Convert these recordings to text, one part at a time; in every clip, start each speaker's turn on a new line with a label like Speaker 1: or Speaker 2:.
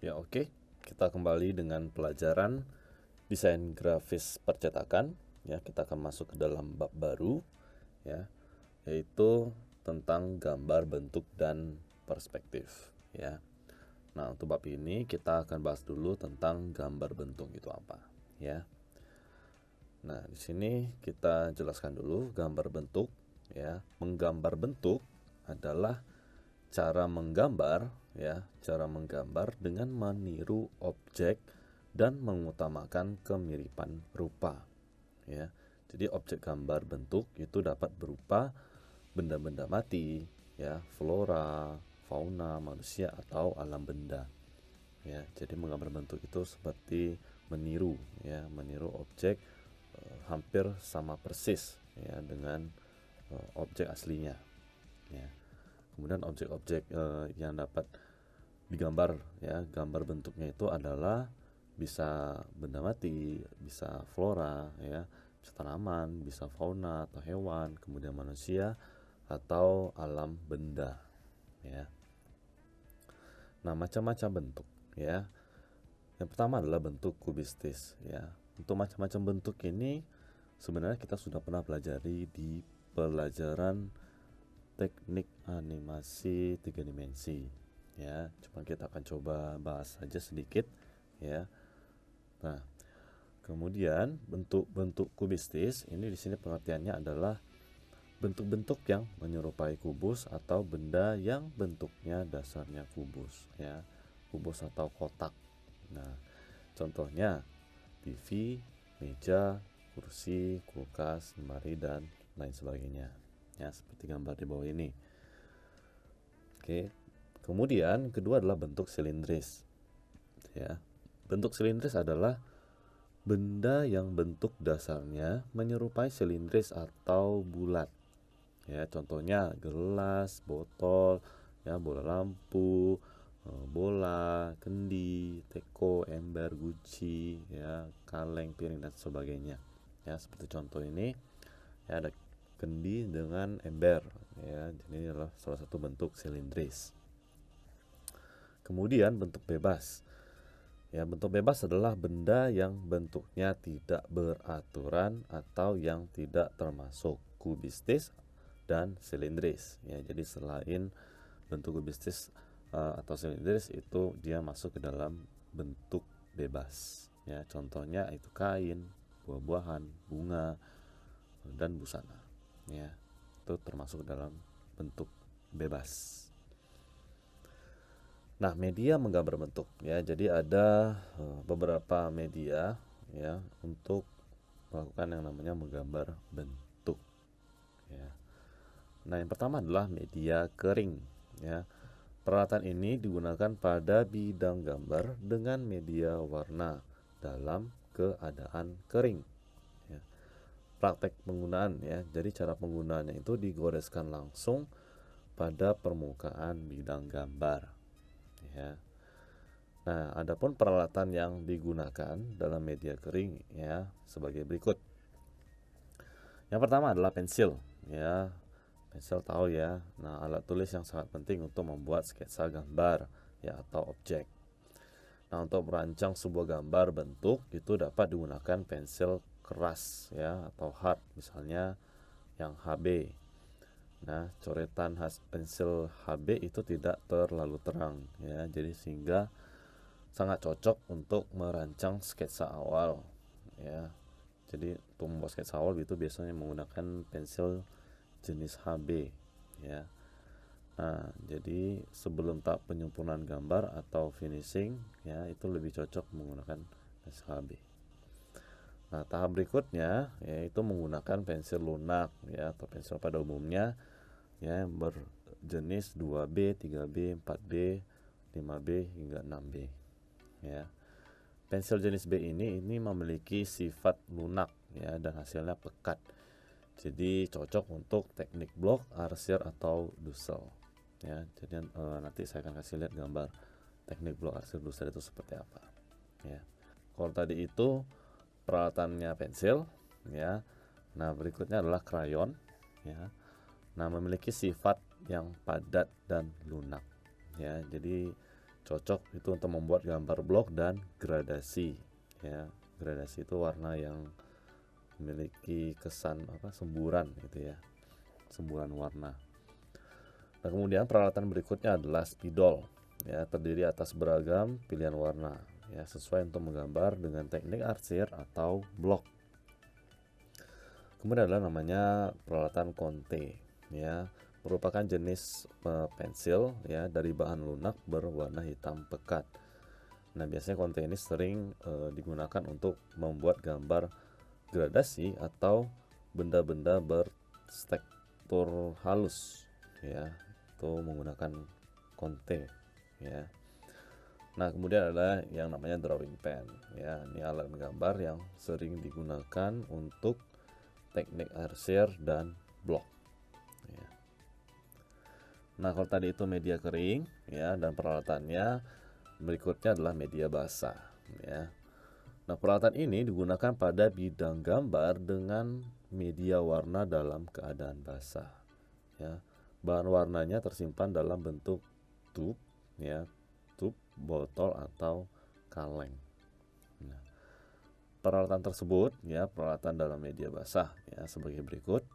Speaker 1: Ya, oke. Kita kembali dengan pelajaran desain grafis percetakan. Ya, kita akan masuk ke dalam bab baru, ya, yaitu tentang gambar, bentuk, dan perspektif. Ya. Nah, untuk bab ini kita akan bahas dulu tentang gambar bentuk itu apa. Ya. Nah, di sini kita jelaskan dulu gambar bentuk. Ya, menggambar bentuk adalah cara menggambar, ya, cara menggambar dengan meniru objek dan mengutamakan kemiripan rupa, ya. Jadi objek gambar bentuk itu dapat berupa benda-benda mati, ya, flora, fauna, manusia atau alam benda, ya. Jadi menggambar bentuk itu seperti meniru, ya, meniru objek hampir sama persis, ya, dengan objek aslinya, ya. Kemudian objek-objek yang dapat digambar, ya, gambar bentuknya itu adalah bisa benda mati, bisa flora, ya, bisa tanaman, bisa fauna atau hewan, kemudian manusia atau alam benda, ya. Nah, macam-macam bentuk, ya. Yang pertama adalah bentuk kubistis, ya. Untuk macam-macam bentuk ini sebenarnya kita sudah pernah pelajari di pelajaran teknik animasi 3 dimensi, ya. Cuma kita akan coba bahas saja sedikit, ya. Nah, kemudian bentuk-bentuk kubistis ini di sini pengertiannya adalah bentuk-bentuk yang menyerupai kubus atau benda yang bentuknya dasarnya kubus, ya. Kubus atau kotak. Nah, contohnya TV, meja, kursi, kulkas, lemari, dan lain sebagainya, ya, seperti gambar di bawah ini. Oke. Kemudian kedua adalah bentuk silindris, ya. Bentuk silindris adalah benda yang bentuk dasarnya menyerupai silindris atau bulat, ya. Contohnya gelas, botol, ya, bola lampu, bola, kendi, teko, ember, guci, ya, kaleng, piring, dan sebagainya, ya. Seperti contoh ini, ya, ada kendi dengan ember, ya. Jadi ini adalah salah satu bentuk silindris. Kemudian bentuk bebas. Ya, bentuk bebas adalah benda yang bentuknya tidak beraturan atau yang tidak termasuk kubistis dan silindris, ya. Jadi selain bentuk kubistis atau silindris itu dia masuk ke dalam bentuk bebas, ya. Contohnya itu kain, buah-buahan, bunga, dan busana, ya. Itu termasuk dalam bentuk bebas. Nah, media menggambar bentuk, ya. Jadi ada beberapa media, ya, untuk melakukan yang namanya menggambar bentuk, ya. Nah, yang pertama adalah media kering, ya. Peralatan ini digunakan pada bidang gambar dengan media warna dalam keadaan kering, ya. Praktek penggunaan, ya. Jadi cara penggunaannya itu digoreskan langsung pada permukaan bidang gambar, ya. Nah, adapun peralatan yang digunakan dalam media kering, ya, sebagai berikut. Yang pertama adalah pensil, ya. Pensil tahu, ya. Nah, alat tulis yang sangat penting untuk membuat sketsa gambar, ya, atau objek. Nah, untuk merancang sebuah gambar bentuk itu dapat digunakan pensil keras, ya, atau hard, misalnya yang HB. Nah, coretan khas pensil HB itu tidak terlalu terang, ya. Jadi sehingga sangat cocok untuk merancang sketsa awal, ya. Jadi untuk membuat sketsa awal itu biasanya menggunakan pensil jenis HB, ya. Nah, jadi sebelum tahap penyempurnaan gambar atau finishing, ya, itu lebih cocok menggunakan pensil HB. Nah, tahap berikutnya yaitu menggunakan pensil lunak, ya, atau pensil pada umumnya, ya, yang berjenis 2B, 3B, 4B, 5B hingga 6B, ya. Pensil jenis B ini memiliki sifat lunak, ya, dan hasilnya pekat. Jadi cocok untuk teknik blok, arsir atau dusel, ya. Jadi nanti saya akan kasih lihat gambar teknik blok, arsir, dusel itu seperti apa, ya. Kalau tadi itu peralatannya pensil, ya. Nah, berikutnya adalah krayon, ya. Nah, memiliki sifat yang padat dan lunak, ya. Jadi cocok itu untuk membuat gambar blok dan gradasi, ya. Gradasi itu warna yang memiliki kesan semburan gitu ya, semburan warna. Nah, kemudian peralatan berikutnya adalah spidol, ya, terdiri atas beragam pilihan warna, ya, sesuai untuk menggambar dengan teknik arsir atau blok. Kemudian adalah namanya peralatan konte, ya, merupakan jenis pensil, ya, dari bahan lunak berwarna hitam pekat. Nah, biasanya konte ini sering digunakan untuk membuat gambar gradasi atau benda-benda bertekstur halus, ya, itu menggunakan konte, ya. Nah, kemudian ada yang namanya drawing pen, ya, ini alat menggambar yang sering digunakan untuk teknik arsir dan blok, ya. Nah, kalau tadi itu media kering, ya, dan peralatannya, berikutnya adalah media basah, ya. Nah, peralatan ini digunakan pada bidang gambar dengan media warna dalam keadaan basah, ya. Bahan warnanya tersimpan dalam bentuk tub, ya, tub, botol atau kaleng. Nah, peralatan tersebut, ya, peralatan dalam media basah, ya, sebagai berikut.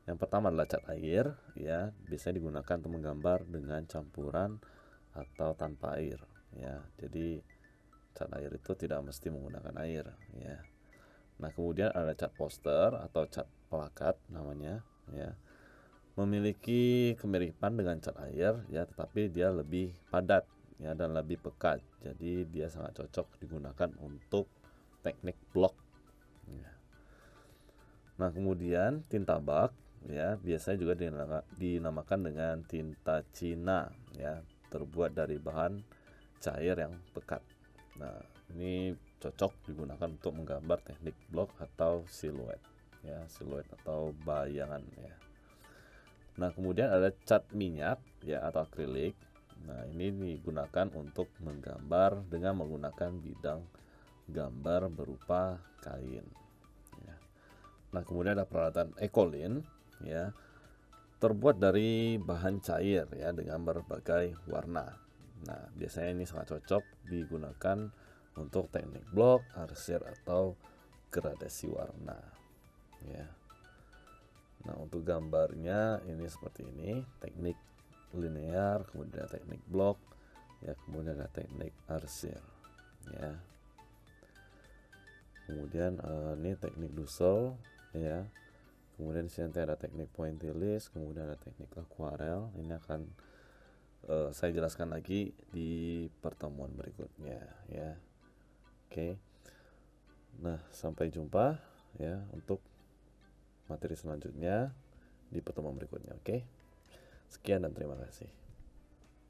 Speaker 1: Yang pertama adalah cat air, ya, biasanya digunakan untuk menggambar dengan campuran atau tanpa air, ya. Jadi cat air itu tidak mesti menggunakan air, ya. Nah, kemudian ada cat poster atau cat pelakat namanya, ya. Memiliki kemiripan dengan cat air, ya, tetapi dia lebih padat, ya, dan lebih pekat. Jadi dia sangat cocok digunakan untuk teknik blok, ya. Nah, kemudian tinta bak, ya, biasanya juga dinamakan dengan tinta Cina, ya, terbuat dari bahan cair yang pekat. Nah, ini cocok digunakan untuk menggambar teknik blok atau siluet, ya, siluet atau bayangan, ya. Nah, kemudian ada cat minyak, ya, atau akrilik. Nah, ini digunakan untuk menggambar dengan menggunakan bidang gambar berupa kain, ya. Nah, kemudian ada peralatan ekolin, ya, terbuat dari bahan cair, ya, dengan berbagai warna. Nah, biasanya ini sangat cocok digunakan untuk teknik blok, arsir atau gradasi warna, ya. Nah, untuk gambarnya ini seperti ini, teknik linear, kemudian teknik blok, ya, kemudian ada teknik arsir, ya. Kemudian ini teknik Dussel, ya. Kemudian di sini ada teknik pointillis, kemudian ada teknik akuarel. Ini akan saya jelaskan lagi di pertemuan berikutnya, ya. Oke. Nah, sampai jumpa, ya, untuk materi selanjutnya di pertemuan berikutnya. Oke. Sekian dan terima kasih.